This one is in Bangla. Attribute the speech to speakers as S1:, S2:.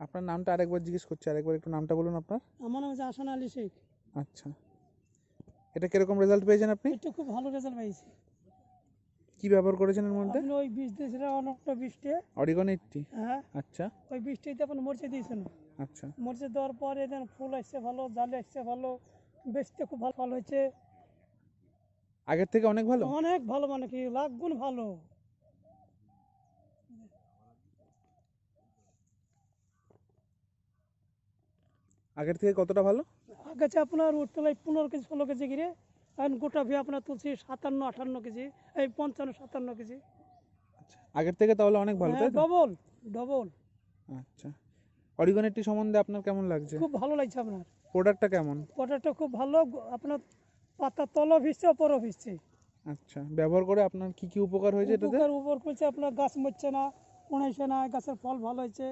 S1: আপনার নামটা আরেকবার জিজ্ঞেস করছি, আরেকবার একটু নামটা বলুন আপনার।
S2: আমার নাম হচ্ছে আহসান আলী শেখ।
S1: আচ্ছা, এটা কিরকম রেজাল্ট পেয়েছেন আপনি?
S2: এটা খুব ভালো রেজাল্ট পাইছি।
S1: কি ব্যবহার করেছেন এর মধ্যে?
S2: আপনি ওই বীজ দিয়েছিলেন অনেকটা বীজটে।
S1: অরিগন 80।
S2: হ্যাঁ,
S1: আচ্ছা
S2: ওই বীজটিতে আপনি মরিচে দিয়েছেন।
S1: আচ্ছা।
S2: মরিচে দেওয়ার পরে দেন ফুল আসছে ভালো, জালে আসছে ভালো, বেচতে খুব ভালো ফল হয়েছে।
S1: আগের থেকে অনেক ভালো?
S2: অনেক ভালো, মানে কি লাখ গুণ ভালো।
S1: আগের থেকে কতটা ভালো?
S2: আগে আপনার উঠতলায় 15 কেজি 16 কেজি গিরে, এখন গোটা ভি আপনার তুলছি 57 58 কেজি, এই 55 57 কেজি।
S1: আচ্ছা, আগের থেকে তাহলে অনেক ভালো, তাই তো?
S2: Double double.
S1: আচ্ছা, অরিগন 80 সম্বন্ধে আপনার কেমন লাগছে?
S2: খুব ভালো লাগছে আপনার
S1: প্রোডাক্টটা কেমন?
S2: প্রোডাক্টটা খুব ভালো। আপনার পাতা তলও ভিজছে ওপরও ভিজছে।
S1: আচ্ছা, ব্যবহার করে আপনার কি কি উপকার হয়েছে এটাতে?
S2: উপর করছে, আপনার গাছ মরছে না, কোনাইছে না, গাছের ফল ভালো হয়েছে।